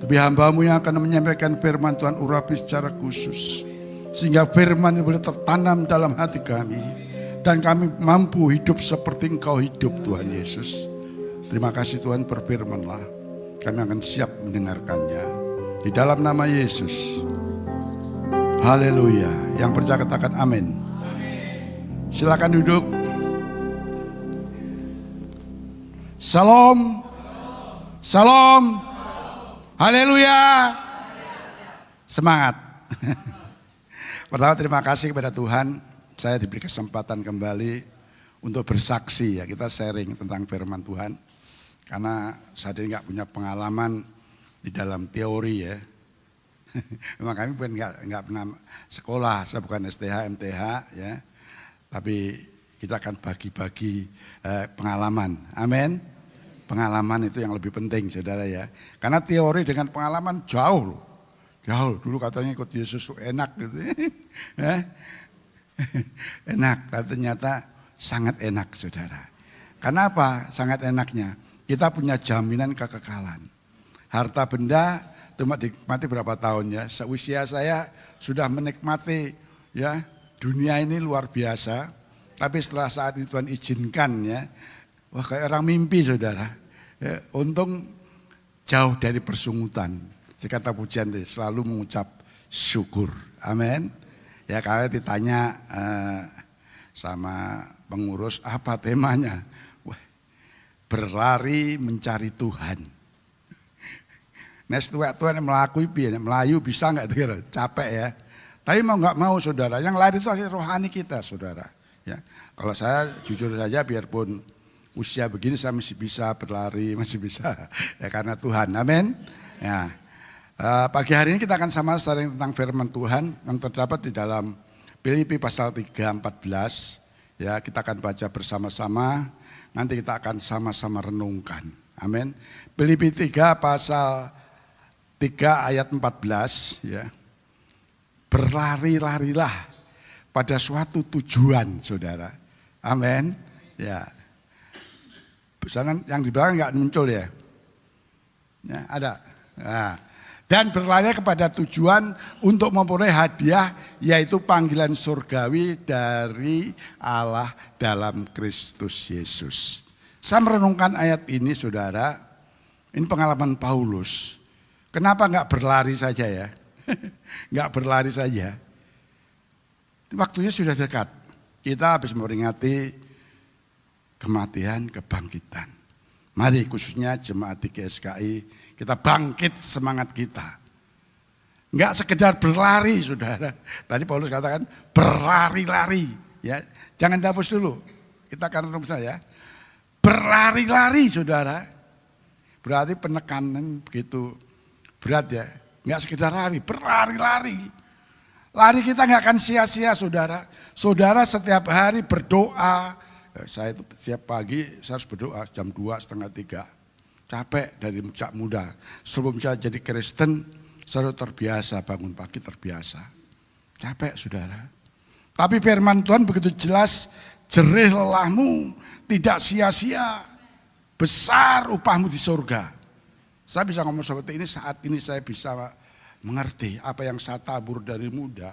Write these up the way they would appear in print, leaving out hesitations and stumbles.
Tapi hamba-Mu yang akan menyampaikan firman Tuhan urapi secara khusus. Sehingga firman boleh tertanam dalam hati kami. Dan kami mampu hidup seperti Engkau hidup, Tuhan Yesus. Terima kasih Tuhan, berfirman-Lah. Kami akan siap mendengarkannya. Di dalam nama Yesus. Haleluya. Yang percaya katakan amin. Silakan duduk. Salam. Salam. Haleluya. Semangat. Pertama terima kasih kepada Tuhan. Saya diberi kesempatan kembali untuk bersaksi ya. Kita sharing tentang firman Tuhan. Karena saya nggak punya pengalaman di dalam teori ya. Memang kami pun nggak pernah sekolah, saya bukan STH, MTH ya. Tapi kita akan bagi-bagi pengalaman, amin. Pengalaman itu yang lebih penting saudara ya. Karena teori dengan pengalaman jauh loh. Jauh, dulu katanya ikut Yesus enak gitu ya. Enak, tapi ternyata sangat enak saudara. Karena apa sangat enaknya? Kita punya jaminan kekekalan. Harta benda cuma dinikmati berapa tahun ya. Seusia saya sudah menikmati ya dunia ini luar biasa. Tapi setelah saat itu Tuhan izinkan ya. Wah kayak orang mimpi saudara. Ya, untung jauh dari persungutan. Sekata pujian selalu mengucap syukur. Amin. Ya kalau ditanya sama pengurus apa temanya. Wah, berlari mencari Tuhan. Nah setelah Tuhan melakui Melayu bisa nggak kira capek ya. Tapi mau nggak mau saudara, yang lari itu akhirnya rohani kita saudara. Ya, kalau saya jujur saja biarpun usia begini saya masih bisa berlari, masih bisa ya karena Tuhan, amin. Ya, pagi hari ini kita akan sama sharing tentang firman Tuhan yang terdapat di dalam Filipi pasal 3:14. Ya, kita akan baca bersama-sama. Nanti kita akan sama-sama renungkan, amin. Filipi 3 pasal 3 ayat 14 ya. Berlari-larilah pada suatu tujuan saudara. Amin. Ya. Pesanan yang di belakang enggak muncul ya. Ya, ada. Nah, dan berlari kepada tujuan untuk memperoleh hadiah yaitu panggilan surgawi dari Allah dalam Kristus Yesus. Saya merenungkan ayat ini saudara. Ini pengalaman Paulus. Kenapa enggak berlari saja ya? Enggak berlari saja. Waktunya sudah dekat. Kita habis memperingati kematian, kebangkitan. Mari khususnya jemaat di GSKI kita bangkit semangat kita. Enggak sekedar berlari saudara. Tadi Paulus katakan berlari-lari. Ya, jangan dihapus dulu. Kita akan renung ya. Berlari-lari saudara. Berarti penekanan begitu berat ya, nggak sekedar lari, berlari-lari. Lari kita nggak akan sia-sia saudara. Saudara setiap hari berdoa. Saya itu setiap pagi saya harus berdoa jam 2:30. Capek dari sejak muda. Sebelum saya jadi Kristen, saya terbiasa bangun pagi terbiasa. Capek saudara. Tapi firman Tuhan begitu jelas, jerih lelahmu, tidak sia-sia. Besar upahmu di surga. Saya bisa ngomong seperti ini saat ini saya bisa mengerti apa yang saya tabur dari muda.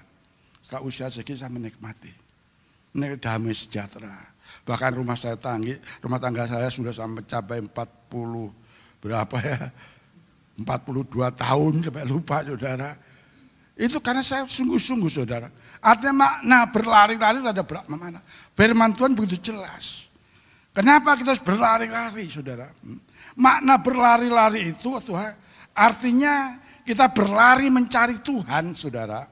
Setelah usia segini saya menikmati. Ini damai sejahtera. Bahkan rumah tangga saya sudah sampai mencapai 40 berapa ya? 42 tahun sampai lupa saudara. Itu karena saya sungguh-sungguh saudara. Artinya makna berlari-lari ada berapa mana? Firman Tuhan begitu jelas. Kenapa kita harus berlari-lari saudara? Makna berlari-lari itu artinya kita berlari mencari Tuhan saudara.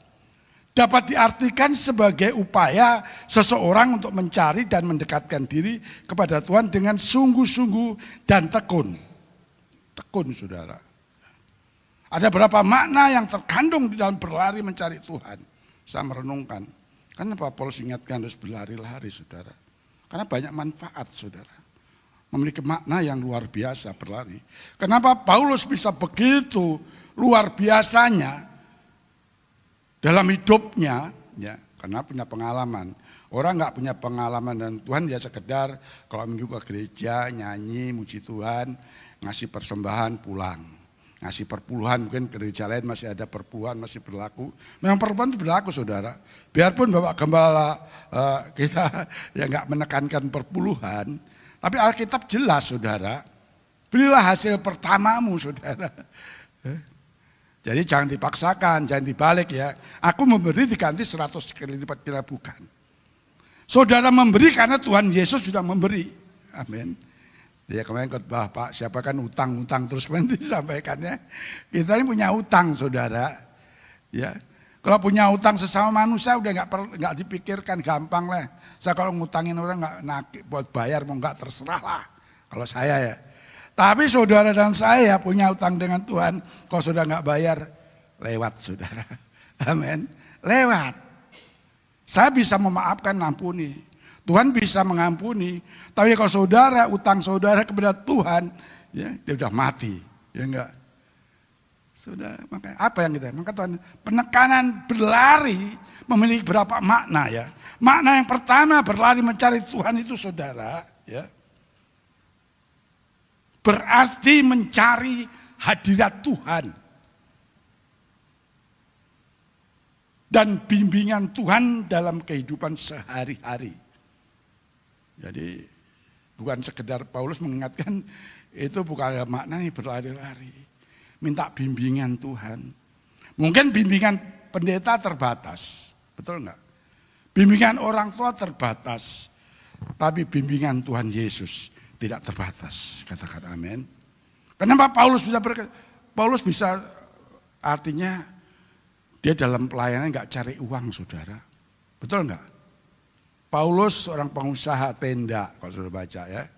Dapat diartikan sebagai upaya seseorang untuk mencari dan mendekatkan diri kepada Tuhan dengan sungguh-sungguh dan tekun. Tekun saudara. Ada berapa makna yang terkandung di dalam berlari mencari Tuhan. Saya merenungkan. Kenapa Paulus ingatkan harus berlari-lari saudara? Karena banyak manfaat saudara. Memiliki makna yang luar biasa berlari. Kenapa Paulus bisa begitu luar biasanya dalam hidupnya? Ya, karena punya pengalaman. Orang nggak punya pengalaman dan Tuhan dia sekedar kalau minggu ke gereja, nyanyi, muji Tuhan, ngasih persembahan, pulang. ngasih perpuluhan, mungkin gereja lain masih ada perpuluhan, masih berlaku. Memang perpuluhan itu berlaku saudara. Biarpun Bapak Gembala kita ya nggak menekankan perpuluhan, tapi Alkitab jelas saudara, berilah hasil pertamamu saudara. Jadi jangan dipaksakan, jangan dibalik ya. Aku memberi diganti 100 kali lipat, kira bukan. Saudara memberi karena Tuhan Yesus sudah memberi. Amin. Ya kemarin khotbah Pak, siapa kan utang terus kemarin disampaikannya. Kita ini punya utang saudara. Ya, kalau punya utang sesama manusia udah nggak dipikirkan, gampang lah. Saya kalau ngutangin orang nggak buat bayar mau nggak terserah lah. Kalau saya ya. Tapi saudara dan saya punya utang dengan Tuhan. Kalau sudah nggak bayar, lewat saudara. Amin. Lewat. Saya bisa memaafkan, ampuni. Tuhan bisa mengampuni, tapi kalau saudara, utang saudara kepada Tuhan, ya dia sudah mati, ya enggak. Saudara, makanya apa yang kita? Maka Tuhan, penekanan berlari memiliki berapa makna ya. Makna yang pertama berlari mencari Tuhan itu saudara, ya. Berarti mencari hadirat Tuhan. Dan bimbingan Tuhan dalam kehidupan sehari-hari. Jadi bukan sekedar Paulus mengingatkan, itu bukan ada maknanya berlari-lari. Minta bimbingan Tuhan. Mungkin bimbingan pendeta terbatas, betul enggak? Bimbingan orang tua terbatas, tapi bimbingan Tuhan Yesus tidak terbatas. Katakan amin. Kenapa Paulus bisa artinya dia dalam pelayanan enggak cari uang saudara. Betul enggak? Paulus seorang pengusaha tenda, kalau sudah baca ya.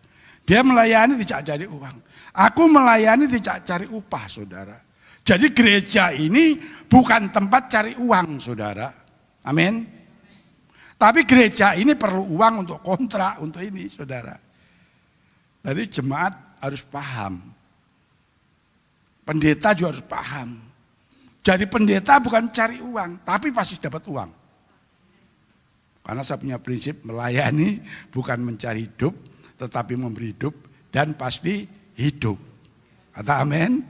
Dia melayani tidak cari uang. Aku melayani tidak cari upah saudara. Jadi gereja ini bukan tempat cari uang saudara. Amin. Tapi gereja ini perlu uang untuk kontrak, untuk ini saudara. Jadi jemaat harus paham. Pendeta juga harus paham. Jadi pendeta bukan cari uang, tapi pasti dapat uang. Karena saya punya prinsip melayani bukan mencari hidup, tetapi memberi hidup dan pasti hidup. Kata amin.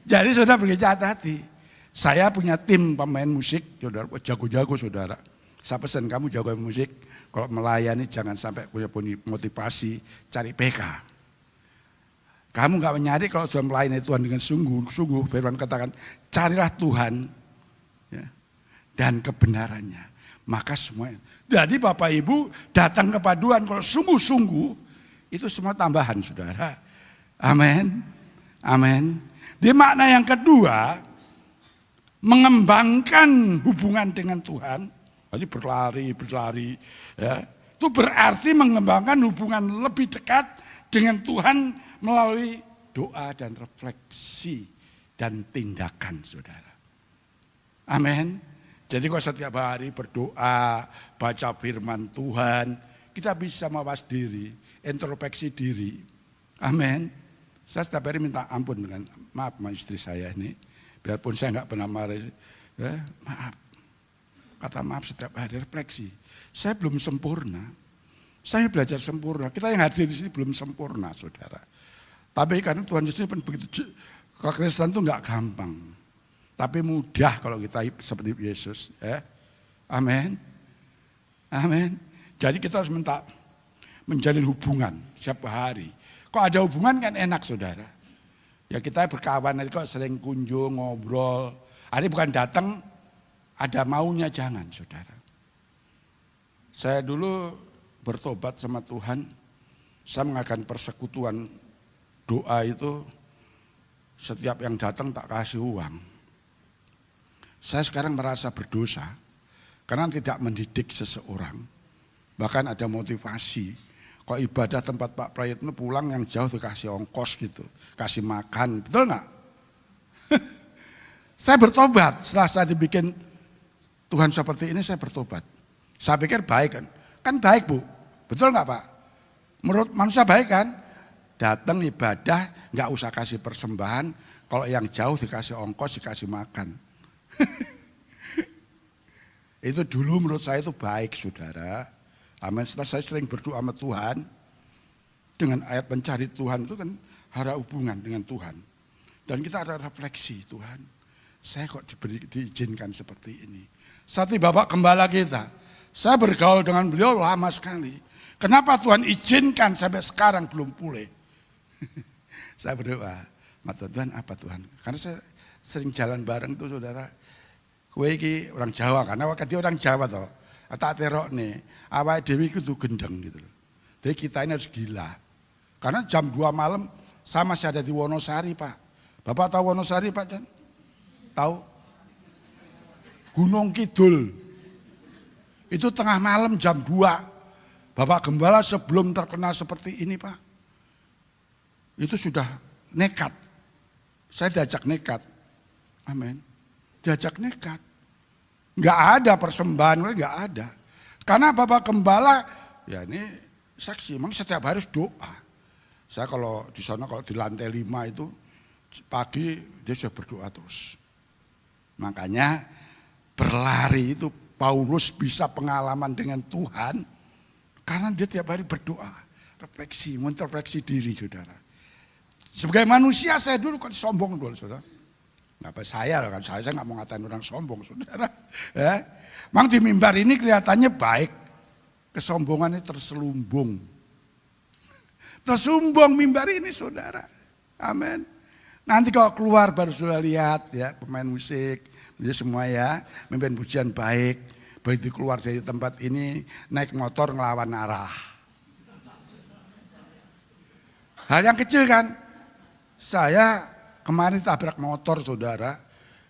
Jadi saudara bekerja hati-hati. Saya punya tim pemain musik, saudara, jago-jago saudara. Saya pesan kamu jago musik, kalau melayani jangan sampai punya motivasi cari PK. Kamu gak menyadari kalau sudah melayani Tuhan dengan sungguh-sungguh, firman katakan, carilah Tuhan ya, dan kebenarannya. Maka semuanya. Jadi Bapak Ibu datang ke paduan kalau sungguh-sungguh itu semua tambahan saudara. Amin. Amin. Di makna yang kedua, mengembangkan hubungan dengan Tuhan. Jadi berlari ya. Itu berarti mengembangkan hubungan lebih dekat dengan Tuhan melalui doa dan refleksi dan tindakan saudara. Amin. Jadi kalau setiap hari berdoa, baca firman Tuhan, kita bisa mawas diri, introspeksi diri. Amin. Saya setiap hari minta ampun dengan maaf sama istri saya ini. Biarpun saya nggak pernah marah, ya, maaf. Kata maaf setiap hari, refleksi. Saya belum sempurna. Saya belajar sempurna. Kita yang hadir di sini belum sempurna, saudara. Tapi karena Tuhan Yesus pun begitu, kekristenan itu nggak gampang. Tapi mudah kalau kita seperti Yesus. Ya. Amin. Amin. Jadi kita harus minta menjalin hubungan setiap hari. Kok ada hubungan kan enak saudara. Ya kita berkawan, kok sering kunjung, ngobrol. Hari bukan datang, ada maunya jangan saudara. Saya dulu bertobat sama Tuhan. Saya mengadakan persekutuan doa itu. Setiap yang datang tak kasih uang. Saya sekarang merasa berdosa karena tidak mendidik seseorang. Bahkan ada motivasi. Kok ibadah tempat Pak Prayitno pulang yang jauh dikasih ongkos gitu. Kasih makan, betul gak? Saya bertobat setelah saya dibikin Tuhan seperti ini saya bertobat. Saya pikir baik kan. Kan baik Bu, betul gak Pak? Menurut manusia baik kan? Datang ibadah gak usah kasih persembahan. Kalau yang jauh dikasih ongkos, dikasih makan. Itu dulu menurut saya itu baik saudara. Amin. Setelah saya sering berdoa sama Tuhan, dengan ayat mencari Tuhan itu kan ada hubungan dengan Tuhan. Dan kita ada refleksi, Tuhan, saya kok diizinkan seperti ini. Seperti Bapak Gembala kita, saya bergaul dengan beliau lama sekali. Kenapa Tuhan izinkan sampai sekarang belum pulih? Saya berdoa, Tuhan apa Tuhan? Karena saya sering jalan bareng tuh saudara. Kowe iki orang Jawa, karena waktu dia orang Jawa toh. Tak terok nih, awake dhewe iku tuh gendeng gitu loh. Jadi kita ini harus gila. Karena jam 2 malam saya masih ada di Wonosari, Pak. Bapak tahu Wonosari, Pak Jan? Tahu? Gunung Kidul. Itu tengah malam jam 2. Bapak Gembala sebelum terkenal seperti ini, Pak. Itu sudah nekat. Saya diajak nekat. Amin. Diajak nekat. Enggak ada persembahan, enggak ada. Karena Bapak Gembala, ya ini saksi, memang setiap hari harus doa. Saya kalau di sana, kalau di lantai 5 itu, pagi dia sudah berdoa terus. Makanya berlari itu Paulus bisa pengalaman dengan Tuhan, karena dia tiap hari berdoa, refleksi, mengintrospeksi diri saudara. Sebagai manusia saya dulu kan sombong dulu saudara. Kenapa saya kan, saya nggak mau ngatain orang sombong saudara. Memang di mimbar ini kelihatannya baik, kesombongannya terselubung. Tersumbung mimbar ini saudara. Amin. Nanti kalau keluar baru sudah lihat ya pemain musik, semua ya, mimpin pujian baik. Begitu keluar dari tempat ini naik motor ngelawan arah. Hal yang kecil kan, saya kemarin tabrak motor saudara,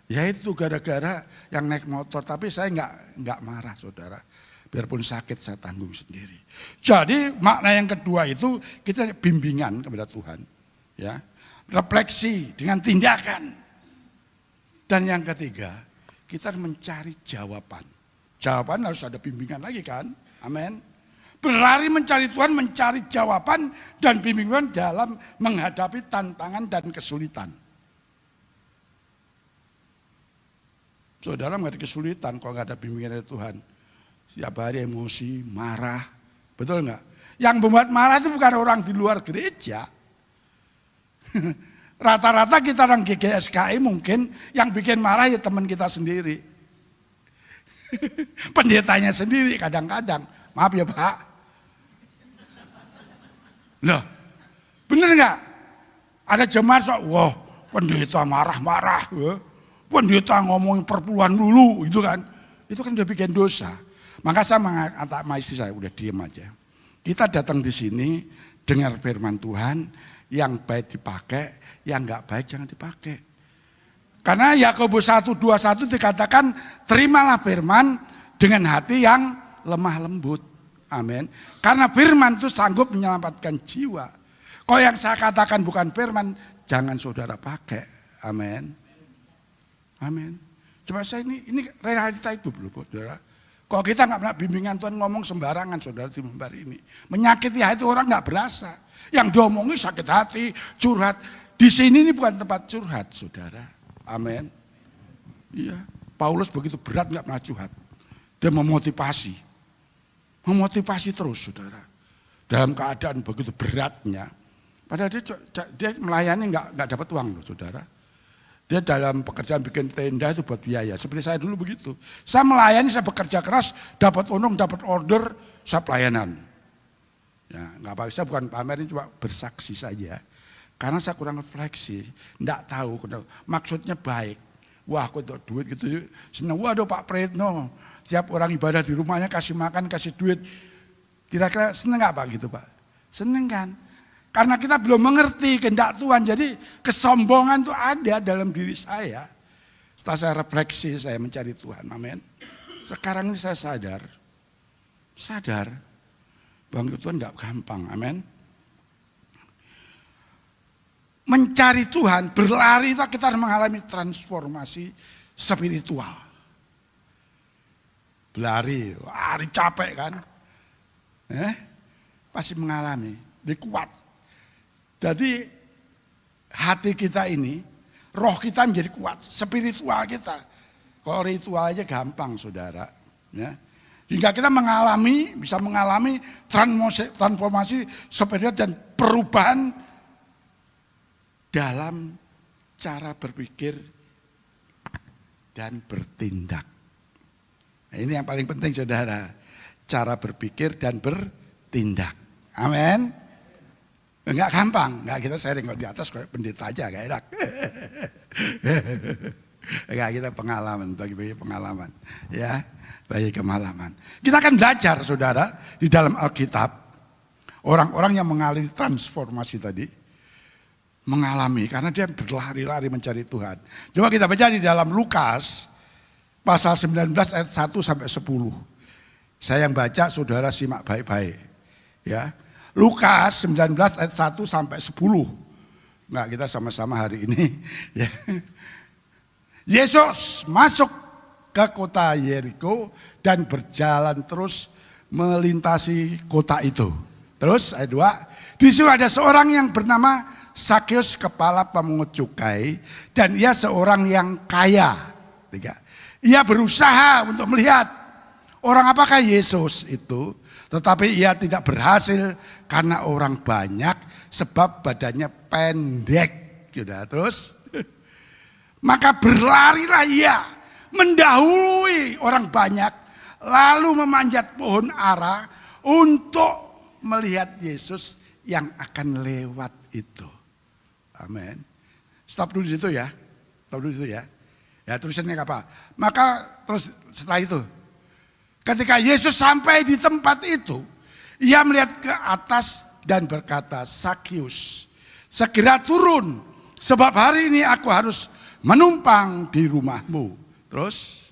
ya itu gara-gara yang naik motor, tapi saya nggak marah saudara. Biarpun sakit saya tanggung sendiri. Jadi makna yang kedua itu kita bimbingan kepada Tuhan, ya, refleksi dengan tindakan. Dan yang ketiga kita mencari jawaban. Jawaban harus ada bimbingan lagi kan, amin. Berlari mencari Tuhan, mencari jawaban dan bimbingan dalam menghadapi tantangan dan kesulitan. Saudara menghadapi kesulitan kalau nggak ada bimbingan dari Tuhan. Setiap hari emosi, marah, betul nggak? Yang membuat marah itu bukan orang di luar gereja. Rata-rata kita orang GGSKI mungkin yang bikin marah ya teman kita sendiri. Pendetanya sendiri kadang-kadang. Maaf ya Pak. Loh, bener nggak? Ada jemaat wah pendeta marah-marah. Pendeta ngomongin perpuluhan dulu gitu kan. Itu kan udah bikin dosa. Maka saya mengatakan sama istri saya, udah diem aja. Kita datang di sini dengar firman Tuhan, yang baik dipakai, yang enggak baik jangan dipakai. Karena Yakobus 1:21 dikatakan, terimalah firman dengan hati yang lemah lembut. Amin. Karena firman itu sanggup menyelamatkan jiwa. Kalau yang saya katakan bukan firman, jangan saudara pakai. Amin. Amin. Cuma saya ini realita hidup loh saudara. Kalau kita nggak pernah bimbingan Tuhan ngomong sembarangan saudara di mimbar ini. Menyakiti hati orang nggak berasa. Yang diomongin sakit hati, curhat. Di sini ini bukan tempat curhat saudara. Amin. Iya. Paulus begitu berat nggak pernah curhat. Dia memotivasi. Memotivasi terus saudara. Dalam keadaan begitu beratnya. Padahal dia melayani nggak dapat uang loh saudara. Dia dalam pekerjaan bikin tenda itu buat biaya. Seperti saya dulu begitu. Saya melayani, saya bekerja keras, dapat untung, dapat order, saya pelayanan. Ya, nggak apa-apa, saya bukan pamerin, cuma bersaksi saja. Karena saya kurang refleksi, enggak tahu, maksudnya baik. Wah, aku untuk duit gitu, senang. Waduh Pak Pretno, tiap orang ibadah di rumahnya kasih makan, kasih duit. Kira-kira senang nggak Pak gitu Pak? Senang kan? Karena kita belum mengerti kehendak Tuhan, jadi kesombongan itu ada dalam diri saya. Setelah saya refleksi, saya mencari Tuhan, amin. Sekarang ini saya sadar bahwa Tuhan nggak gampang, amin. Mencari Tuhan, berlari itu kita mengalami transformasi spiritual. Berlari, lari capek kan, pasti mengalami, dia kuat. Jadi hati kita ini, roh kita menjadi kuat, spiritual kita. Kalau ritual aja gampang saudara. Ya. Hingga kita bisa mengalami transformasi spiritual dan perubahan dalam cara berpikir dan bertindak. Nah, ini yang paling penting saudara. Cara berpikir dan bertindak. Amin. Enggak gampang, enggak kita sharing kalau di atas kayak pendeta aja, enggak enak. Enggak, kita pengalaman, bagi-bagi pengalaman. Ya, bagi pengalaman. Kita akan belajar saudara di dalam Alkitab. Orang-orang yang mengalami transformasi tadi mengalami karena dia berlari-lari mencari Tuhan. Coba kita baca di dalam Lukas pasal 19 ayat 1 sampai 10. Saya yang baca, saudara simak baik-baik. Ya. Lukas 19 ayat 1 sampai 10. Enggak, kita sama-sama hari ini. Ya. Yesus masuk ke kota Yeriko dan berjalan terus melintasi kota itu. Terus ayat 2, di situ ada seorang yang bernama Sakeus, kepala pemungut cukai, dan ia seorang yang kaya. 3, ia berusaha untuk melihat orang apakah Yesus itu, tetapi ia tidak berhasil karena orang banyak sebab badannya pendek. Terus, maka berlarilah ia mendahului orang banyak, lalu memanjat pohon ara untuk melihat Yesus yang akan lewat itu. Amin. Stop dulu di situ ya. Stop dulu di situ ya. Ya, tulisannya apa? Maka terus setelah itu, ketika Yesus sampai di tempat itu, ia melihat ke atas dan berkata, Sakeus, segera turun, sebab hari ini aku harus menumpang di rumahmu. Terus,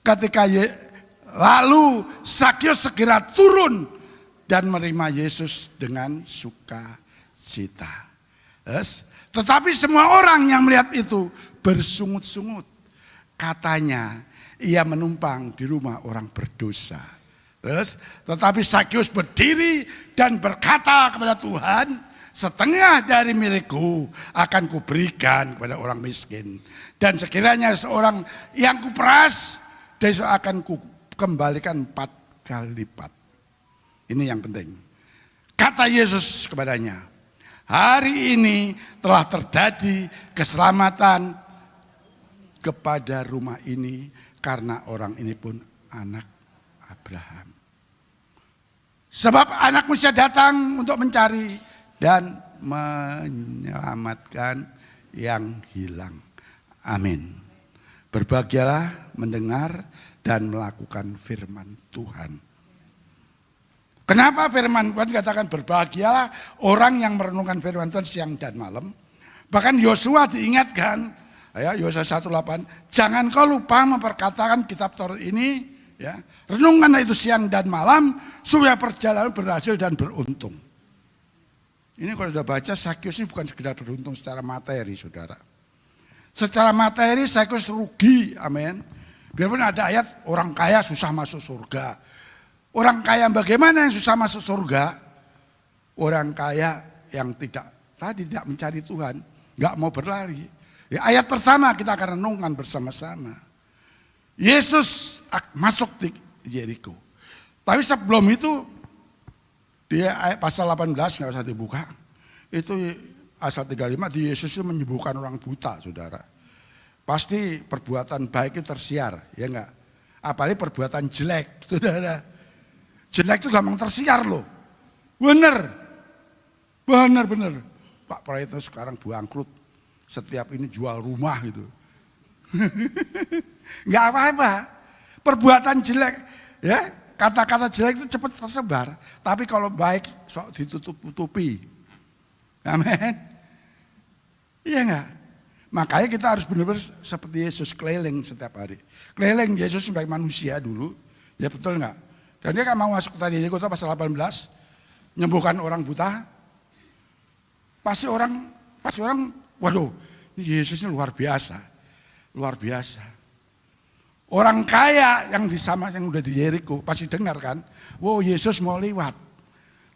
ketika lalu Sakeus segera turun dan menerima Yesus dengan sukacita. Tetapi semua orang yang melihat itu bersungut-sungut. Katanya ia menumpang di rumah orang berdosa. Tetapi Sakeus berdiri dan berkata kepada Tuhan, setengah dari milikku akan kuberikan kepada orang miskin. Dan sekiranya seorang yang kuperas, besok akan kukembalikan 4 kali lipat. Ini yang penting. Kata Yesus kepadanya, hari ini telah terjadi keselamatan kepada rumah ini karena orang ini pun anak Abraham. Sebab anak manusia datang untuk mencari dan menyelamatkan yang hilang. Amin. Berbahagialah mendengar dan melakukan firman Tuhan. Kenapa firman Tuhan dikatakan berbahagialah orang yang merenungkan firman Tuhan siang dan malam. Bahkan Yosua diingatkan, ya, Yosua 1:8, jangan kau lupa memperkatakan kitab Taurat ini, ya, renungkanlah itu siang dan malam supaya perjalanan berhasil dan beruntung. Ini kalau sudah baca, Sakeus ini bukan sekedar beruntung secara materi, saudara. Secara materi Sakeus rugi, amin. Biarpun ada ayat orang kaya susah masuk surga. Orang kaya bagaimana yang susah masuk surga? Orang kaya yang tidak mencari Tuhan, nggak mau berlari. Ya, ayat pertama kita akan renungkan bersama-sama. Yesus masuk di Yeriko. Tapi sebelum itu, dia pasal 18 nggak usah dibuka. Itu pasal 35, di Yesus itu menyembuhkan orang buta, saudara. Pasti perbuatan baik itu tersiar, ya enggak? Apalagi perbuatan jelek, saudara. Jelek itu gampang tersiar loh. Bener. Pak Praetno sekarang bangkrut. Setiap ini jual rumah gitu. Enggak apa-apa. Perbuatan jelek, ya, kata-kata jelek itu cepat tersebar. Tapi kalau baik sok ditutup-tutupi. Amin. Iya enggak? Makanya kita harus benar-benar seperti Yesus, keliling setiap hari. Keliling Yesus sebagai manusia dulu. Ya betul enggak? Dan dia kan mau masuk tadi di kota pasal 18, menyembuhkan orang buta. Pasti orang, waduh, ini Yesusnya luar biasa. Orang kaya yang udah di Yeriko pasti dengar kan, wow, Yesus mau lewat.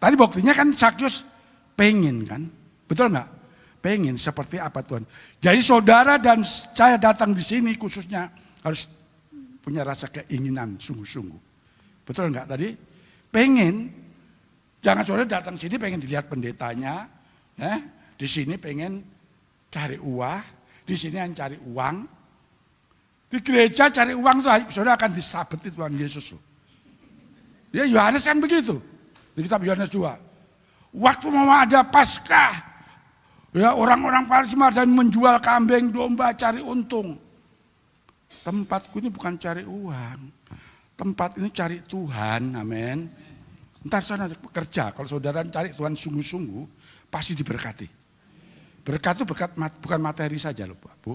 Tadi buktinya kan Sakeus pengen kan, betul nggak? Pengen seperti apa Tuhan? Jadi saudara dan saya datang di sini khususnya harus punya rasa keinginan sungguh-sungguh. Betul enggak tadi? Pengen Jangan saudara datang sini pengen dilihat pendetanya, di sini pengen cari uang, di sini yang cari uang. Di gereja cari uang tuh saudara akan disabeti Tuhan Yesus. Ya Yohanes kan begitu. Di kitab Yohanes 2. Waktu mau ada Paskah, ya orang-orang Farisi dan menjual kambing, domba cari untung. Tempatku ini bukan cari uang. Tempat ini cari Tuhan, amin. Ntar sana bekerja, kalau saudara cari Tuhan sungguh-sungguh, pasti diberkati. Berkat itu bukan materi saja loh Pak, Bu.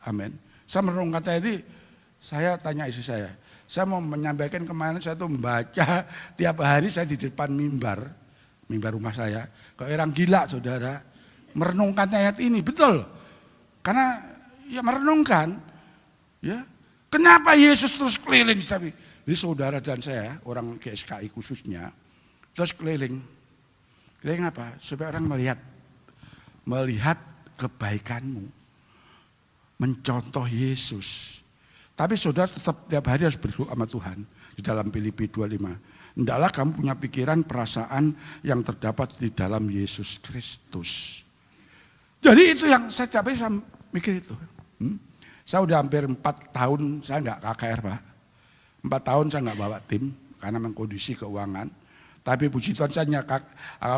Amin. Saya merenungkan tadi, saya tanya istri saya mau menyampaikan kemarin saya tuh membaca tiap hari saya di depan mimbar rumah saya. Kayak orang gila saudara, merenungkan ayat ini, betul. Karena ya merenungkan, ya kenapa Yesus terus keliling, tapi jadi saudara dan saya, orang GSKI khususnya, terus keliling apa? Supaya orang melihat kebaikanmu, mencontoh Yesus. Tapi saudara tetap tiap hari harus berdoa sama Tuhan. Di dalam Filipi 2:5. Hendaklah kamu punya pikiran, perasaan yang terdapat di dalam Yesus Kristus. Jadi itu yang saya tiap hari saya mikir itu. Saya udah hampir 4 tahun saya nggak KKR Pak. 4 tahun saya nggak bawa tim karena memang kondisi keuangan. Tapi puji Tuhan saya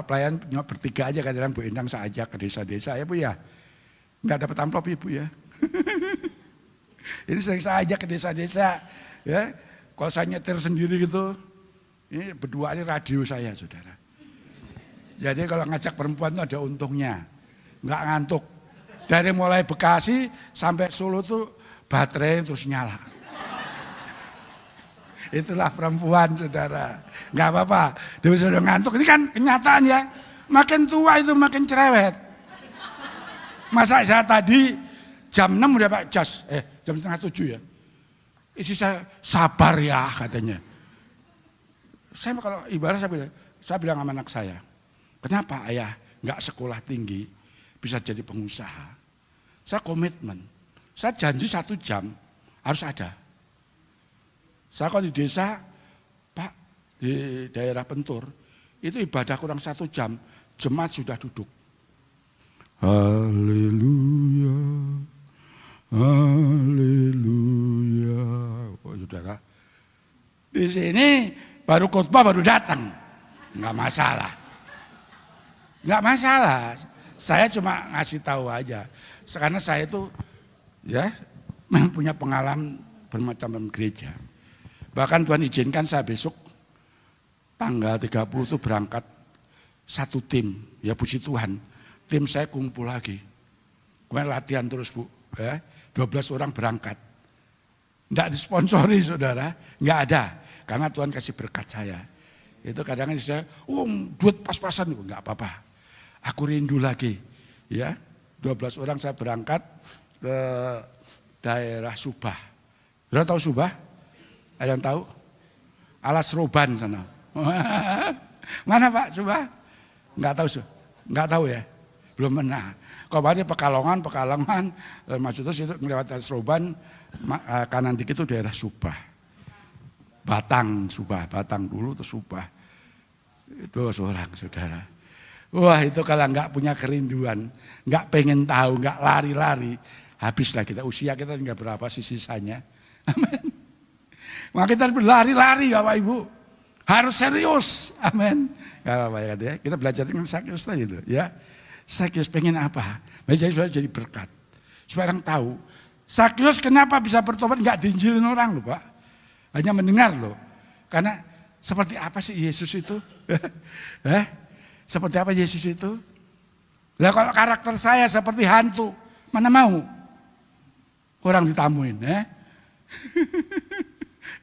pelayan bertiga aja kadang-kadang Bu Endang saya ajak ke desa-desa ya Bu ya. Nggak dapat amplop ya Bu ya. Ini sering saya ajak ke desa-desa ya. Kalau saya nyetir sendiri gitu, ini berdua ini radio saya saudara. Jadi kalau ngajak perempuan itu ada untungnya, nggak ngantuk. Dari mulai Bekasi sampai Solo tuh baterai terus nyala. Itulah perempuan saudara. Nggak apa-apa, dia sudah ngantuk. Ini kan kenyataan ya, makin tua itu makin cerewet. Masa saya tadi jam 6 udah Pak jas, jam setengah 7 ya. Istri saya sabar ya katanya. Saya kalau ibarat saya bilang sama anak saya, kenapa ayah nggak sekolah tinggi bisa jadi pengusaha? Saya komitmen, saya janji 1 jam harus ada. Saya kalau di desa, Pak, di daerah Pentur, itu ibadah kurang 1 jam, jemaat sudah duduk. Haleluya, haleluya. Oh saudara, di sini baru khotbah baru datang, nggak masalah, nggak masalah. Saya cuma ngasih tahu aja, karena saya itu ya punya pengalaman bermacam-macam gereja. Bahkan Tuhan izinkan saya besok tanggal 30 itu berangkat 1 tim, ya puji Tuhan. Tim saya kumpul lagi. Kemudian latihan terus Bu, ya, 12 orang berangkat. Enggak disponsori saudara, enggak ada. Karena Tuhan kasih berkat saya. Itu kadang-kadang saya, duit pas-pasan, enggak apa-apa. Aku rindu lagi. Ya, 12 orang saya berangkat ke daerah Subah. Saudara tahu Subah? Ada yang tahu? Alas Roban sana. Mana Pak Subah? Enggak tahu, enggak tahu ya. Belum pernah. Kalau ada Pekalongan, maksudnya itu melewati Roban, kanan dikit itu daerah Subah. Batang dulu terus Subah. Itu seorang saudara. Wah itu kalau nggak punya kerinduan, nggak pengen tahu, nggak lari-lari, habislah kita, usia kita tinggal berapa sih sisanya. Amin. Maka kita harus berlari-lari Bapak Ibu. Harus serius. Amin. Gak apa-apa ya, kita belajar dengan Sakyus tadi itu ya. Sakyus pengen apa? Jadi sudah jadi berkat. Supaya orang tahu. Sakyus kenapa bisa bertobat nggak diinjilin orang loh Pak. Hanya mendengar loh. Karena seperti apa sih Yesus itu? Seperti apa Yesus itu? Lah kalau karakter saya seperti hantu, mana mau orang ditamuin?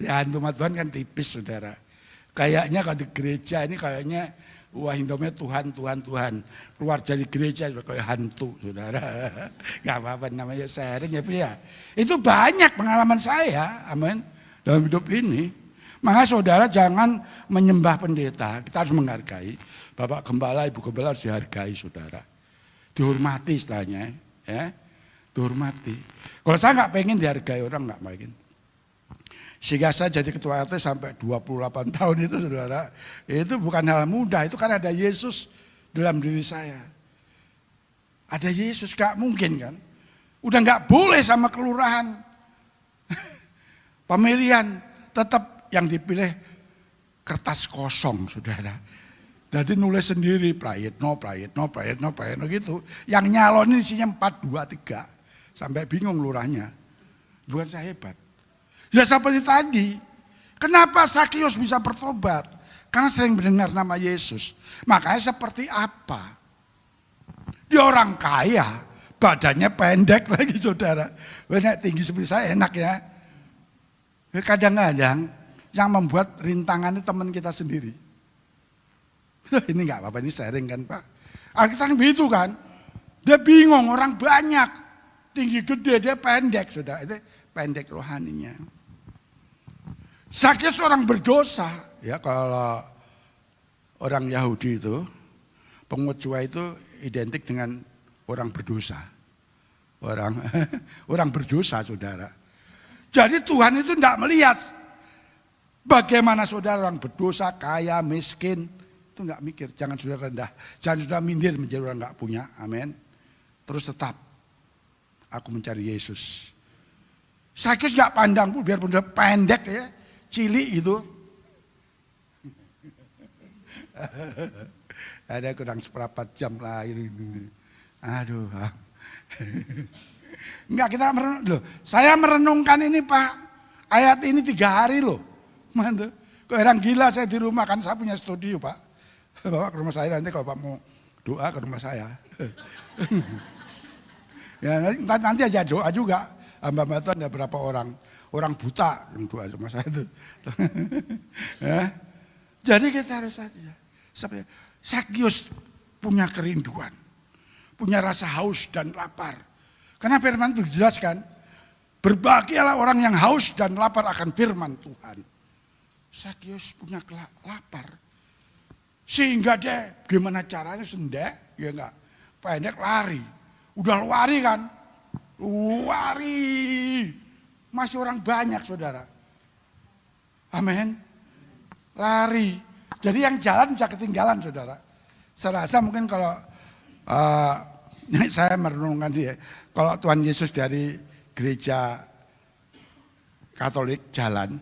Ya hantu sama Tuhan kan tipis saudara. Kayaknya kalau di gereja ini kayaknya wah Indomnya Tuhan. Keluar dari gereja kayak hantu saudara. Gak apa-apa namanya sharing ya Bu ya. Itu banyak pengalaman saya, amin, dalam hidup ini. Maka saudara jangan menyembah pendeta, kita harus menghargai. Bapak Gembala, Ibu Gembala harus dihargai saudara. Dihormati istilahnya, ya. Dihormati. Kalau saya nggak pengen dihargai orang nggak pengen. Sehingga saya jadi ketua RT sampai 28 tahun itu saudara. Itu bukan hal mudah, itu kan ada Yesus dalam diri saya. Ada Yesus, gak mungkin kan. Udah gak boleh sama kelurahan. Pemilihan tetap yang dipilih kertas kosong saudara. Jadi nulis sendiri Prayitno gitu. Yang nyalonin isinya 4, 2, 3. Sampai bingung lurahnya. Bukan saya hebat. Ya seperti tadi, kenapa Sakius bisa bertobat? Karena sering mendengar nama Yesus. Makanya seperti apa? Dia orang kaya, badannya pendek lagi saudara. Banyak tinggi seperti saya enak ya. Kadang-kadang yang membuat rintangan itu teman kita sendiri. Ini enggak apa-apa, ini sharing kan Pak. Alkitab begitu kan. Dia bingung, orang banyak. Tinggi gede, dia pendek saudara. Itu pendek rohaninya. Sakius orang berdosa, ya kalau orang Yahudi itu, pungut cuai itu identik dengan orang berdosa. Orang berdosa saudara. Jadi Tuhan itu tidak melihat bagaimana saudara orang berdosa, kaya, miskin. Itu enggak mikir, jangan sudah rendah. Jangan sudah minder menjadi orang enggak punya, amin. Terus tetap, aku mencari Yesus. Sakius enggak pandang pun, biarpun dia pendek ya. Cilik gitu. Ada kurang seperempat jam lah ini. Aduh. Enggak kita loh. Saya merenungkan ini Pak. Ayat ini 3 hari loh. Mantap. Kok orang gila saya di rumah kan saya punya studio Pak. Bawa ke rumah saya nanti kalau Pak mau doa ke rumah saya. Ya nanti aja doa juga. Hamba-hamba itu ada berapa orang buta yang doa sama saya itu. Ya. Jadi kita harus saja. Sakius punya kerinduan, punya rasa haus dan lapar. Karena firman itu dijelaskan, berbahagialah orang yang haus dan lapar akan firman Tuhan. Sakius punya lapar. Sehingga dia gimana caranya sendek, ya enggak, pendek lari. Udah lari kan, lari. Masih orang banyak saudara. Amin. Lari. Jadi yang jalan bisa ketinggalan saudara. Saya rasa mungkin kalau saya merenungkan dia. Kalau Tuhan Yesus dari gereja Katolik jalan.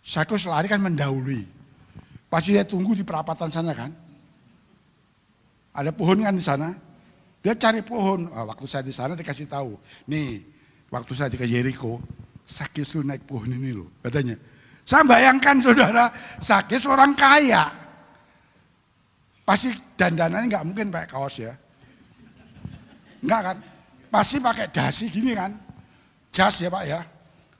Sakius lari kan mendahului. Pasti dia tunggu di perapatan sana kan. Ada pohon kan di sana. Dia cari pohon. Waktu saya di sana dikasih tahu. Nih. Waktu saya di Yeriko, Sakius lu naik pohon ini loh, katanya. Saya bayangkan saudara, Sakius orang kaya. Pasti dandanannya nggak mungkin pakai kaos ya. Enggak kan? Pasti pakai dasi gini kan. Jas ya Pak ya.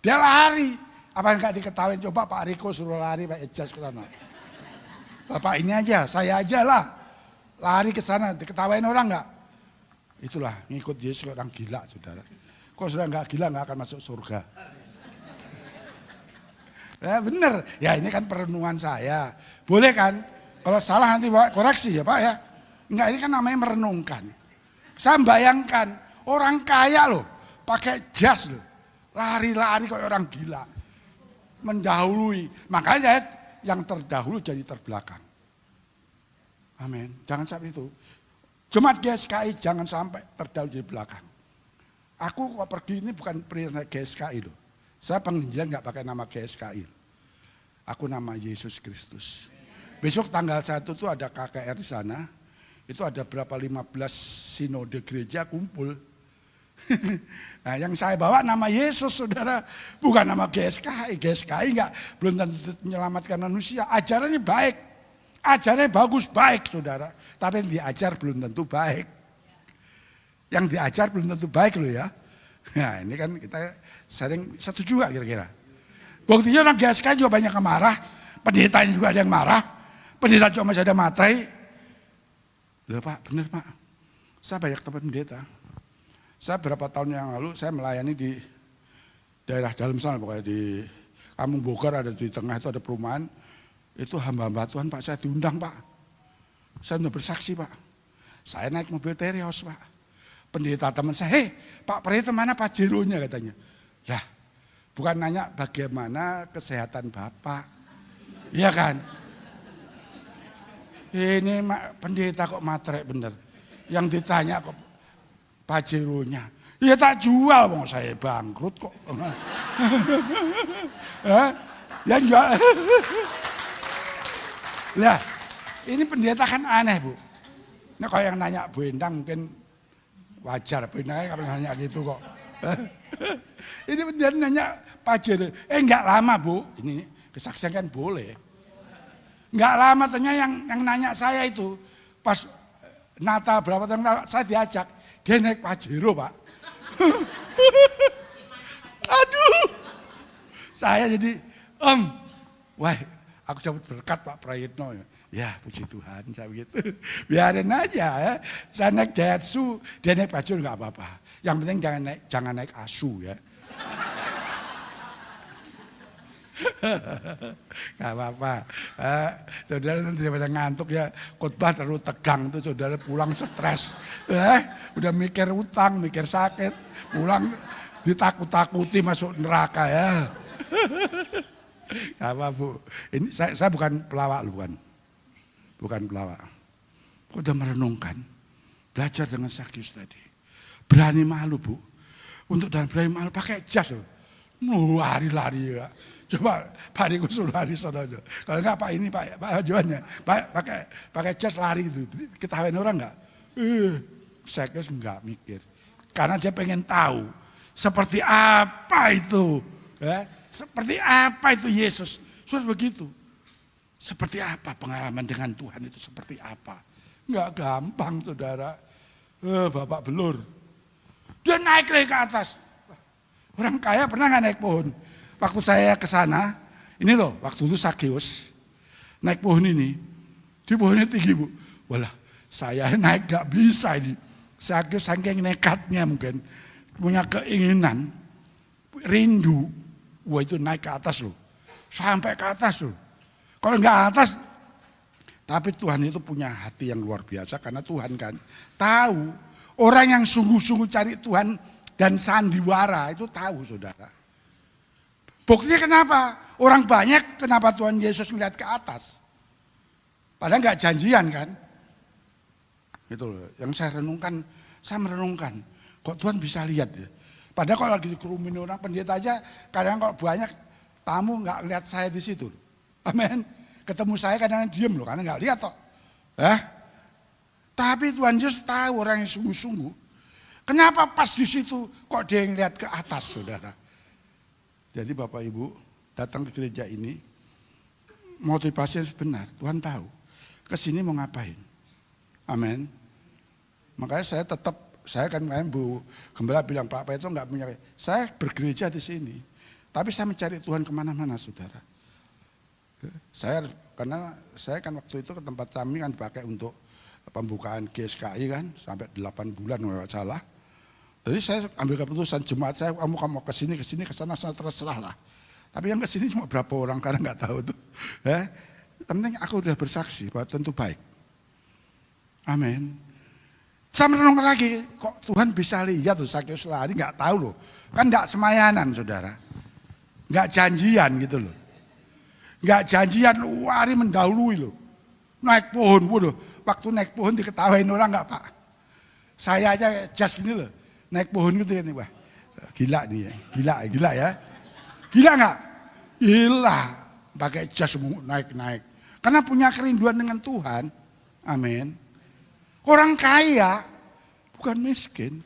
Dia lari. Apa enggak diketahui, coba Pak Riko suruh lari pakai jas ke sana. Bapak ini aja, saya aja lah. Lari ke sana, diketawain orang enggak? Itulah ngikut Yesus orang gila saudara. Kok sudah enggak gila enggak akan masuk surga. Ya benar, ya ini kan perenungan saya. Boleh kan? Kalau salah nanti koreksi ya Pak ya. Enggak, ini kan namanya merenungkan. Saya bayangkan orang kaya loh, pakai jas loh. Lari-lari kayak orang gila. Mendahului. Makanya yang terdahulu jadi terbelakang. Amin. Jangan sampai itu. Jemaat GSKI jangan sampai terdahulu jadi belakang. Aku kok pergi ini bukan perintah GSKI loh. Saya penginjilan nggak pakai nama GSKI. Aku nama Yesus Kristus. Besok tanggal 1 itu ada KKR di sana. Itu ada berapa 15 sinode gereja kumpul. Nah yang saya bawa nama Yesus saudara. Bukan nama GSKI. GSKI belum tentu menyelamatkan manusia. Ajarannya baik. Ajarannya bagus, baik saudara. Tapi yang diajar belum tentu baik. Yang diajar belum tentu baik loh ya. Nah ini kan kita sering setuju gak kira-kira. Buktinya orang GSK juga banyak yang marah. Pendetanya juga ada yang marah. Pendeta juga masih ada materai. Loh Pak, benar Pak. Saya banyak tempat pendeta. Saya berapa tahun yang lalu saya melayani di daerah dalam sana. Pokoknya di Kampung Bogor ada di tengah itu ada perumahan. Itu hamba-hamba Tuhan Pak, saya diundang Pak. Saya sudah bersaksi Pak. Saya naik mobil Terios Pak. Pendeta teman saya, Pak Pendeta mana Pak Jeronya katanya. Lah, Bukan nanya bagaimana kesehatan Bapak. Iya kan? Ini pendeta kok matre bener. Yang ditanya kok pajeronya. Ya tak jual, wong saya bangkrut kok. Ya jual. Lah, ini pendeta kan aneh, Bu. Nah kalau yang nanya Bu Endang mungkin wajar, Bu Endang kan nanya gitu kok. Ini pendeta nanya Pajero, enggak lama Bu, ini kesaksian kan boleh. Enggak lama ternyata yang nanya saya itu, pas Natal berapa tahun lalu, saya diajak, dia naik Pajero Pak. Aduh, saya jadi, wah aku dapat berkat Pak Prayitno. Ya puji Tuhan, saya begitu. Biarin aja ya. Saya naik Daihatsu, dia naik Pajero nggak apa-apa. Yang penting jangan naik Asu ya. Gak apa-apa. Saudara nanti daripada ngantuk ya, khotbah terlalu tegang tuh saudara pulang stres. Udah mikir utang, mikir sakit, pulang ditakut-takuti masuk neraka ya. Gak apa Bu. Ini saya bukan pelawak loh, bukan pelawak. Kok udah merenungkan, belajar dengan Sakyus tadi. Berani malu Bu. Untuk dan berani malu pakai jas loh. Lari-lari ya. Coba Pak Riko suruh lari sana aja. Kalau enggak Pak ini Pak Johannya, pakai jas lari gitu. Ketahuan orang enggak? Sakyus enggak mikir. Karena dia pengen tahu seperti apa itu. Seperti apa itu Yesus. Sudah begitu. Seperti apa pengalaman dengan Tuhan itu seperti apa. Enggak gampang saudara. Bapak belur. Dia naik lagi ke atas. Orang kaya pernah nggak naik pohon? Waktu saya ke sana, ini loh, waktu itu Sakyus naik pohon ini, di pohonnya tinggi Bu. Walah, saya naik gak bisa ini. Sakyus saking nekatnya mungkin, punya keinginan, rindu, wah itu naik ke atas loh, sampai ke atas loh. Kalau nggak atas, tapi Tuhan itu punya hati yang luar biasa karena Tuhan kan tahu orang yang sungguh-sungguh cari Tuhan dan sandiwara itu tahu saudara. Buktinya kenapa? Orang banyak kenapa Tuhan Yesus melihat ke atas? Padahal nggak janjian kan? Itu loh. Yang saya merenungkan. Kok Tuhan bisa lihat ya? Padahal kalau lagi dikerumunin orang pendeta aja, kadang kalau banyak tamu nggak lihat saya di situ. Amin. Ketemu saya kadang diem loh, karena nggak lihat kok. Tapi Tuhan Yesus tahu orang yang sungguh-sungguh. Kenapa pas di situ kok dia yang lihat ke atas, saudara? Jadi Bapak Ibu datang ke gereja ini, motivasi yang sebenar, Tuhan tahu. Kesini mau ngapain? Amin. Makanya saya kan kemarin Bu Gembala bilang, Pak itu enggak punya, saya bergereja di sini. Tapi saya mencari Tuhan kemana-mana saudara. Karena saya kan waktu itu ke tempat kami kan dipakai untuk pembukaan GSKI kan, sampai 8 bulan kalau salah. Jadi saya ambil keputusan jemaat saya, kamu mau ke sini, ke sana terserah lah. Tapi yang ke sini cuma berapa orang karena nggak tahu tuh. Yang penting aku udah bersaksi bahwa tentu baik. Amin. Saya merenung lagi, kok Tuhan bisa lihat tuh Sakyus lari, nggak tahu loh. Kan nggak semayanan saudara, nggak janjian gitu loh. Nggak janjian, lari mendahului loh. Naik pohon, waduh, waktu naik pohon diketawain orang nggak Pak. Saya aja jas gini loh. Naik pohon gitu kan, wah gila nih ya, gila ya. Gila nggak? Gila, pakai jas naik. Karena punya kerinduan dengan Tuhan, amin. Orang kaya, bukan miskin.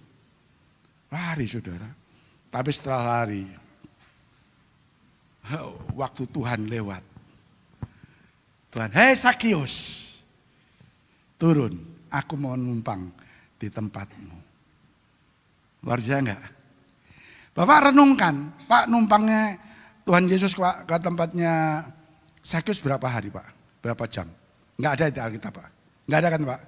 Lari saudara, tapi setelah lari, waktu Tuhan lewat. Tuhan, hei Sakyus, turun, aku mau numpang di tempatmu. Luar biasa enggak? Bapak renungkan, Pak numpangnya Tuhan Yesus ke tempatnya Sakyus berapa hari Pak? Berapa jam? Enggak ada di Alkitab Pak? Enggak ada kan Pak?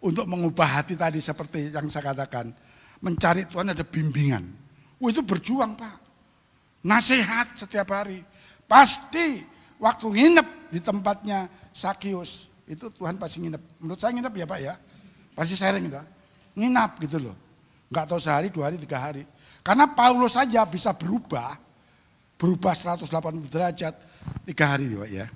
Untuk mengubah hati tadi seperti yang saya katakan, mencari Tuhan ada bimbingan. Itu berjuang Pak. Nasihat setiap hari. Pasti waktu nginep di tempatnya Sakyus, itu Tuhan pasti nginep. Menurut saya nginep ya Pak ya. Pasti sharing gitu. Nginap gitu loh. Enggak tahu sehari, 2 hari, 3 hari. Karena Paulus saja bisa berubah 180 derajat 3 hari Pak ya.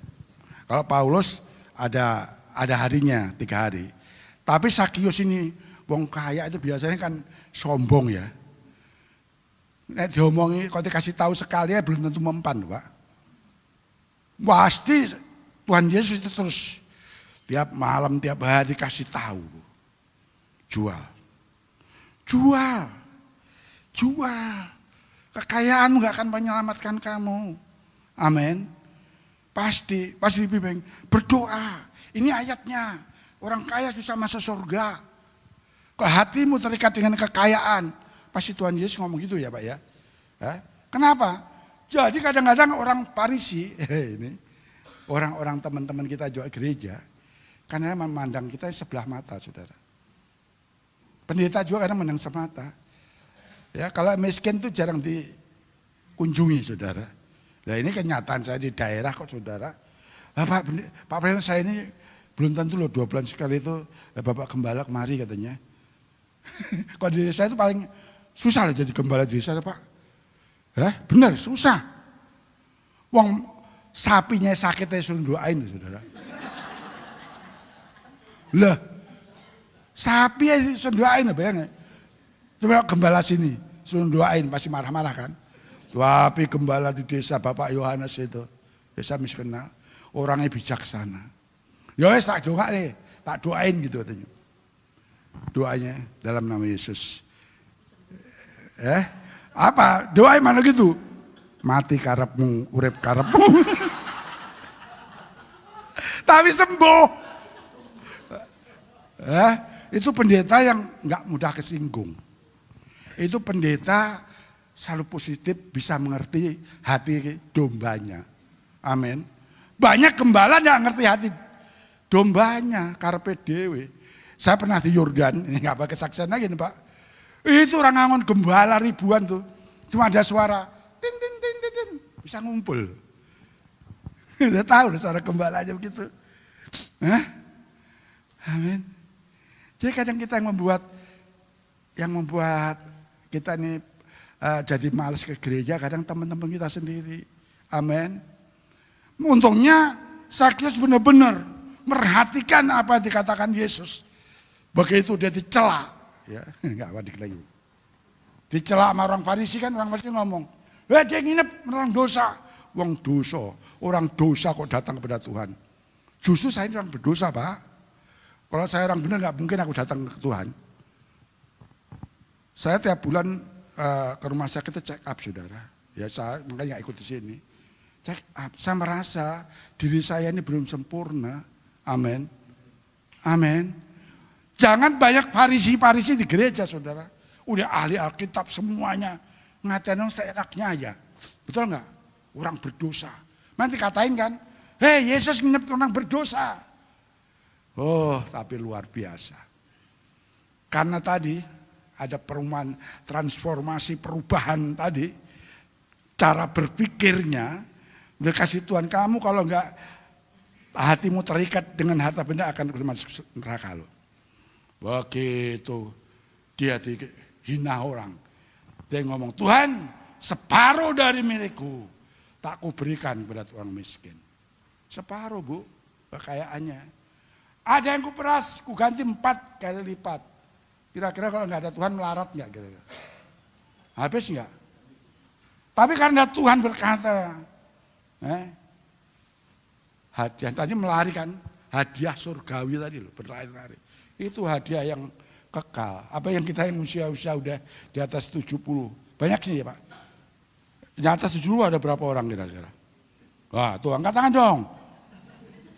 Kalau Paulus ada harinya 3 hari. Tapi Sakius ini wong kaya itu biasanya kan sombong ya. Nek diomongi kalau dikasih tahu sekali ya belum tentu mempan Pak. Pasti Tuhan Yesus itu terus tiap malam, tiap hari kasih tahu. Jual. Kekayaanmu gak akan menyelamatkan kamu. Amin. Pasti bimbing. Berdoa. Ini ayatnya. Orang kaya susah masuk surga. Kalau hatimu terikat dengan kekayaan, pasti Tuhan Yesus ngomong gitu ya Pak ya. Kenapa? Jadi kadang-kadang orang Farisi, ini orang-orang teman-teman kita juga gereja, karena memandang kita sebelah mata, saudara. Pendeta juga kadang memandang semata. Ya, kalau miskin itu jarang dikunjungi, saudara. Nah ini kenyataan saya di daerah kok, saudara. Pak Pendeta saya ini belum tentu loh 2 bulan sekali itu Bapak Gembala kemari katanya. Kalau di desa itu paling susah loh jadi gembala di desa Pak. Benar susah. Wong sapinya sakitnya suruh doain saudara. Lah sapi aja suruh doain bayangin. Coba gembala sini suruh doain pasti marah-marah kan. Tapi gembala di desa Bapak Yohanes itu desa miskenal orangnya bijaksana. Ya wes tak doain gitu katanya. Doanya dalam nama Yesus. Apa? Doain mana gitu? Mati karepmu, urip karepmu. Tapi sembuh. Itu pendeta yang nggak mudah kesinggung. Itu pendeta selalu positif, bisa mengerti hati dombanya. Amin. Banyak gembala nggak ngerti hati dombanya, karepe dhewe. Saya pernah di Yordan, ini nggak pakai kesaksian lagi nih Pak. Itu orang ngangon gembala ribuan tuh, cuma ada suara, tin tin tin tin, tin. Bisa ngumpul. Udah tahu suara gembala aja begitu. Amin. Jadi kadang kita yang membuat kita ini jadi malas ke gereja, kadang teman-teman kita sendiri. Amin. Untungnya Sakius benar-benar merhatikan apa yang dikatakan Yesus. Begitu dia dicela, ya enggak wadik lagi. Dicela sama orang Farisi kan, orang Farisi ngomong, dia nginep orang dosa. Orang dosa kok datang kepada Tuhan. Justru saya ini orang berdosa Pak. Kalau saya orang benar nggak mungkin aku datang ke Tuhan. Saya tiap bulan ke rumah sakit check up saudara. Ya saya makanya nggak ikut di sini. Check up, saya merasa diri saya ini belum sempurna. Amin. Amin. Jangan banyak Farisi di gereja saudara. Udah ahli Alkitab semuanya. Ngatain seenaknya aja. Betul nggak? Orang berdosa. Nanti katain kan, hei Yesus nginep orang berdosa. Oh tapi luar biasa. Karena tadi ada perubahan, transformasi perubahan tadi. Cara berpikirnya, udah kasih Tuhan kamu kalau enggak hatimu terikat dengan harta benda akan masuk neraka loh. Begitu dia dihina orang. Dia ngomong, Tuhan separuh dari milikku tak kuberikan kepada orang miskin. Separuh Bu, kekayaannya. Ada yang kuperas, kuganti 4 kali lipat. Kira-kira kalau nggak ada Tuhan melarat nggak kira-kira? Habis nggak? Tapi karena Tuhan berkata, hadiah tadi melarikan hadiah surgawi tadi loh, berlari-lari. Itu hadiah yang kekal. Apa yang kita yang usia-usia udah di atas 70. Banyak sih ya Pak. Di atas 70 ada berapa orang kira-kira? Wah tuh angkat tangan dong.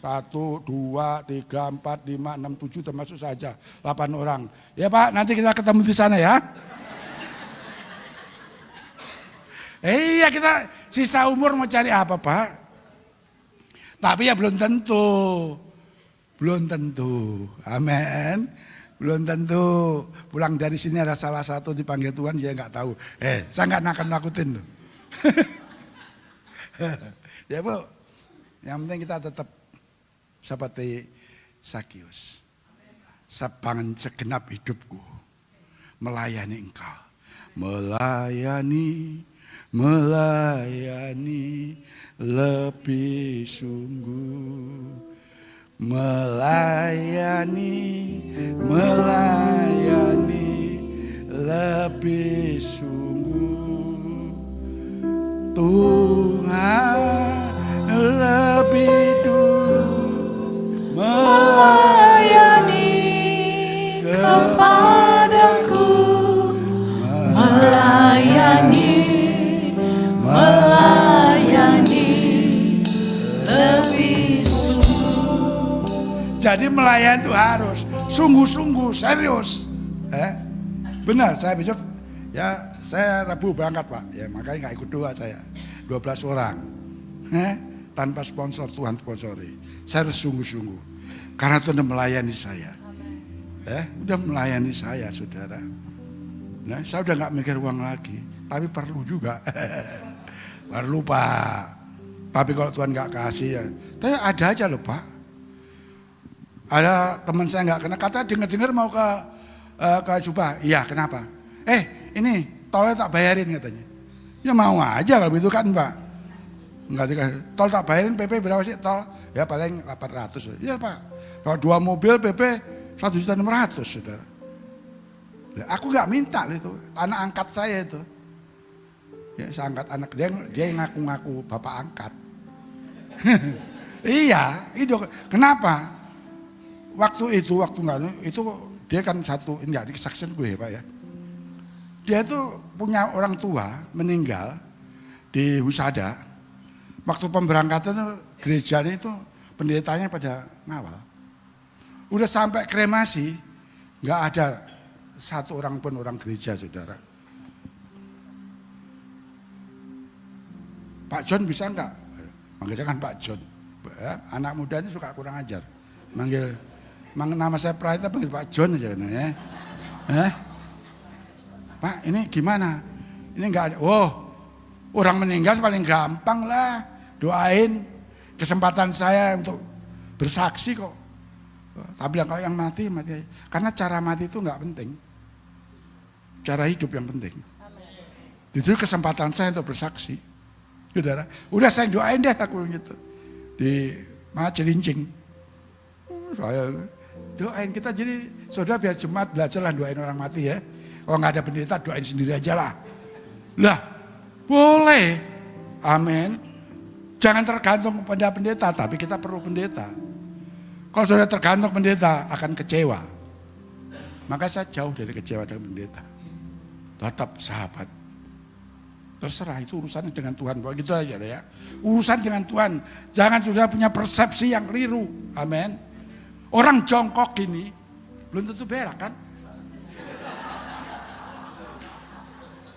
1, 2, 3, 4, 5, 6, 7 termasuk saja 8 orang. Ya Pak nanti kita ketemu di sana ya. Iya kita sisa umur mau cari apa Pak? Tapi ya belum tentu. Belum tentu. Amin. Belum tentu. Pulang dari sini ada salah satu dipanggil Tuhan dia nggak tahu. Saya nggak nakutin tuh. Ya Bu. Yang penting kita tetap seperti Sakius. Sepangan segenap hidupku. melayani Engkau. Melayani lebih sungguh. Melayani lebih sungguh. Tuhan lebih dulu melayani kepadaku, melayani lebih sungguh. Jadi melayani itu harus sungguh-sungguh, serius. Benar, saya besok ya saya Rabu berangkat Pak, ya makanya nggak ikut doa saya, 12 orang, tanpa sponsor, Tuhan sponsori. Saya harus sungguh-sungguh, karena Tuhan melayani saya, udah melayani saya saudara. Nah, saya udah nggak mikir uang lagi, tapi perlu juga, perlu Pak. Tapi kalau Tuhan nggak kasih ya, tapi ada aja loh Pak. Ada teman saya nggak kena, kata dengar-dengar mau ke Juba, iya kenapa? Ini tolnya tak bayarin katanya. Ya mau aja kalau begitu kan Pak. Enggak dikasih. Tol tak bayarin PP berapa sih tol? Ya paling 800. Ya Pak. Kalau 2 mobil PP 1.600.000 saudara. Ya, aku nggak minta itu, anak angkat saya itu. Ya saya angkat anak dia yang ngaku-ngaku bapak angkat. Iya, itu kenapa? Waktu nggak itu dia kan satu, enggak di kesaksian gue ya Pak ya. Dia itu punya orang tua meninggal di Husada. Waktu pemberangkatan itu, gerejanya itu pendetanya pada ngawal. Udah sampai kremasi, nggak ada satu orang pun orang gereja saudara. Pak John bisa enggak? Manggilnya kan Pak John. Anak muda itu suka kurang ajar. Manggil nama saya Prahita panggil Pak John aja ya. Pak ini gimana? Ini enggak ada. Orang meninggal paling gampang lah. Doain kesempatan saya untuk bersaksi kok. Tapi kalau yang mati aja. Karena cara mati itu enggak penting. Cara hidup yang penting. Itu kesempatan saya untuk bersaksi. Saudara, udah saya doain deh aku gitu. Di Cilincing. Saya doain kita jadi saudara biar jemaat belajarlah doain orang mati ya. Kalau nggak ada pendeta doain sendiri aja lah. Lah, boleh. Amin. Jangan tergantung pada pendeta, tapi kita perlu pendeta. Kalau sudah tergantung pendeta akan kecewa. Maka saya jauh dari kecewa dengan pendeta. Tetap sahabat. Terserah itu urusannya dengan Tuhan. Begitu aja ya. Urusan dengan Tuhan. Jangan sudah punya persepsi yang keliru. Amin. Orang jongkok gini belum tentu berak kan?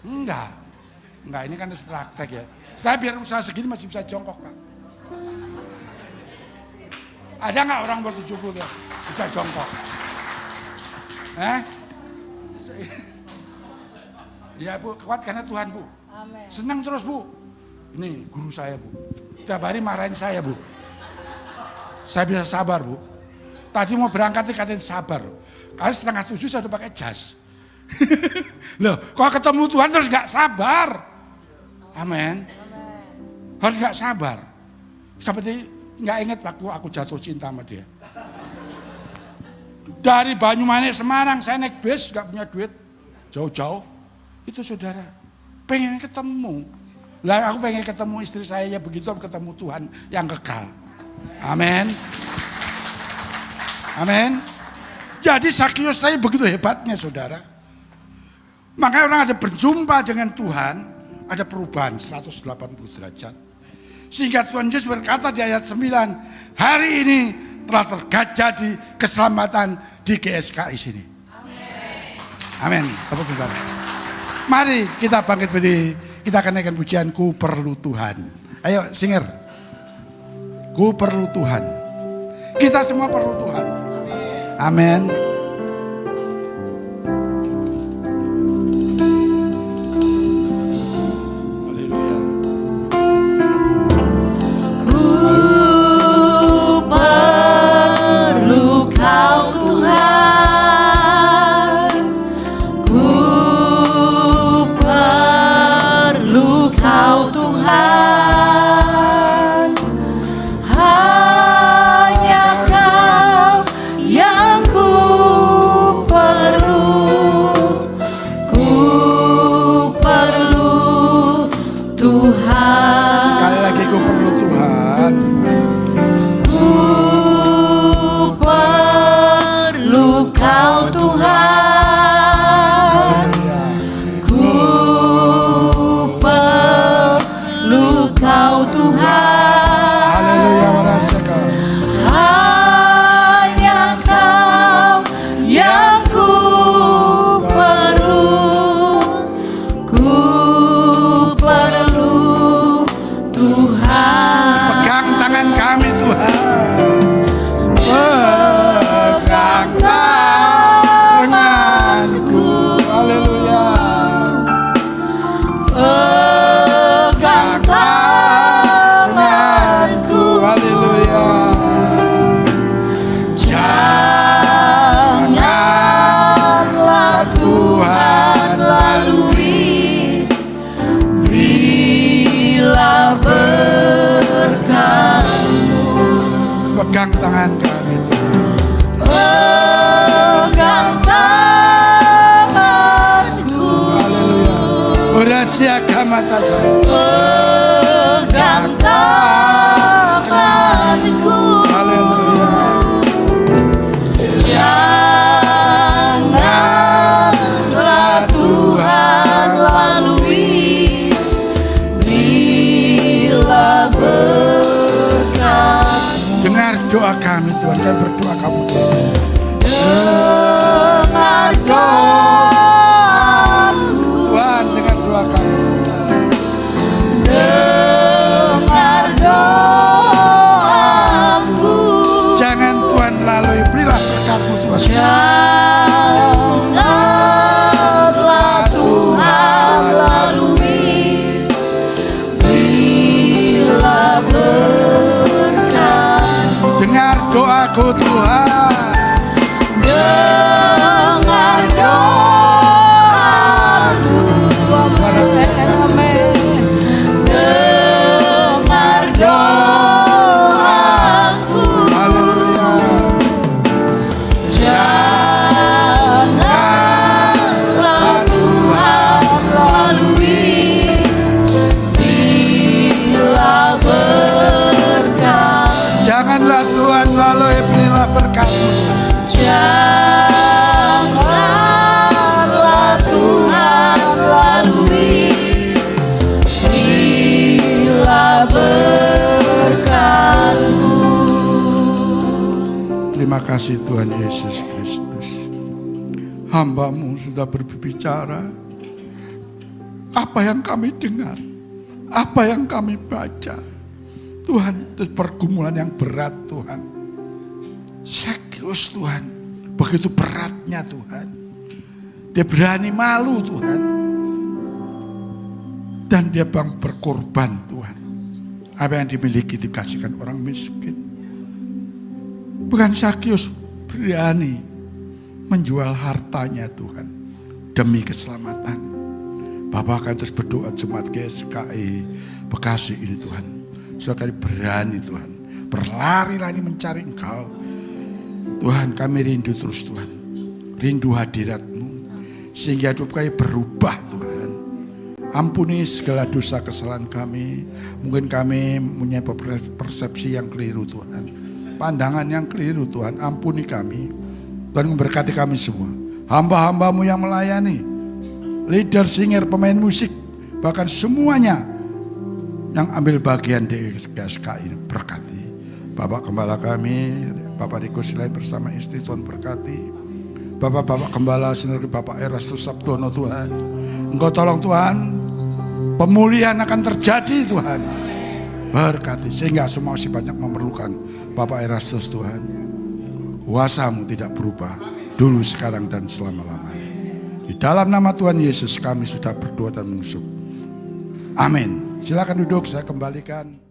Enggak, ini kan harus praktek ya. Saya biar usaha segini masih bisa jongkok Pak. Ada nggak orang umur 70 ya bisa jongkok? Ya Bu, kuat karena Tuhan Bu. Amen. Senang terus Bu. Ini guru saya Bu. Tiap hari marahin saya Bu. Saya bisa sabar Bu. Tadi mau berangkat dikatain sabar. Karena 6:30 saya udah pakai jas. Loh, kalau ketemu Tuhan terus gak sabar. Amin. Harus gak sabar. Seperti gak ingat waktu aku jatuh cinta sama dia. Dari Banyumanik Semarang saya naik bis gak punya duit. Jauh-jauh. Itu saudara. Pengen ketemu. Lah aku pengen ketemu istri saya ya begitu ketemu Tuhan yang kekal. Amin. Amin. Jadi Sakius tadi begitu hebatnya saudara. Makanya orang ada berjumpa dengan Tuhan, ada perubahan 180 derajat. Sehingga Tuhan Yesus berkata di ayat 9, hari ini telah terjadi keselamatan di GSKI sini. Amin. Tepuk tangan. Mari kita bangkit berdiri, kita akan naikkan pujian Ku Perlu Tuhan. Ayo singer. Ku perlu Tuhan. Kita semua perlu Tuhan. Amin. Ku berkat-Mu. Pegang tangan kami Tuhan. Pegang tanganku. Orasia kamata saya. Pegang tanganku. Haleluya. Janganlah Tuhan lalui bila berkat. Dengar doa kami Tuhan, kami berdoa kamu Tuhan. Dengar doaku. Tuhan, dengan doa kami Tuhan. Dengar doaku. Jangan Tuhan lalui, berilah berkat-Mu Tuhan. Janganlah Tuhan lalui bila berkat. Dengar doaku Tuhan. Dengar doaku. Dengar doaku. Haleluya. Janganlah Tuhan lalui bila berkat. Janganlah Tuhan lalui, berilah berkat-Mu. Janganlah Tuhan lalui bila berkat-Mu. Terima kasih Tuhan Yesus Kristus. Hamba-Mu sudah berbicara. Apa yang kami dengar, apa yang kami baca, Tuhan, itu pergumulan yang berat Tuhan. Sakyus Tuhan, begitu beratnya Tuhan. Dia berani malu Tuhan. Dan dia bang berkorban Tuhan. Apa yang dimiliki dikasihkan orang miskin. Bukan Sakyus berani menjual hartanya Tuhan demi keselamatan. Bapak akan terus berdoa jemaat GSKI Bekasi ini Tuhan. Sudah kali berani Tuhan, berlari-lari mencari Engkau. Tuhan, kami rindu terus Tuhan, rindu hadirat-Mu, sehingga hidup kami berubah Tuhan. Ampuni segala dosa kesalahan kami. Mungkin kami punya persepsi yang keliru Tuhan, pandangan yang keliru Tuhan. Ampuni kami, Tuhan, memberkati kami semua. Hamba-hamba-Mu yang melayani, leader, singer, pemain musik, bahkan semuanya yang ambil bagian di GSKI ini, berkati. Bapak Gembala kami, Bapak Riko Silain bersama istri, Tuhan berkati. Bapak-bapak Gembala Sinodi, Bapak Erastus Sabdono Tuhan. Engkau tolong Tuhan, pemulihan akan terjadi Tuhan. Berkati, sehingga semua masih banyak memerlukan Bapak Erastus Tuhan. Kuasa-Mu tidak berubah, dulu, sekarang, dan selama-lamanya. Di dalam nama Tuhan Yesus kami sudah berdoa dan mengucap. Amin. Silakan duduk, saya kembalikan.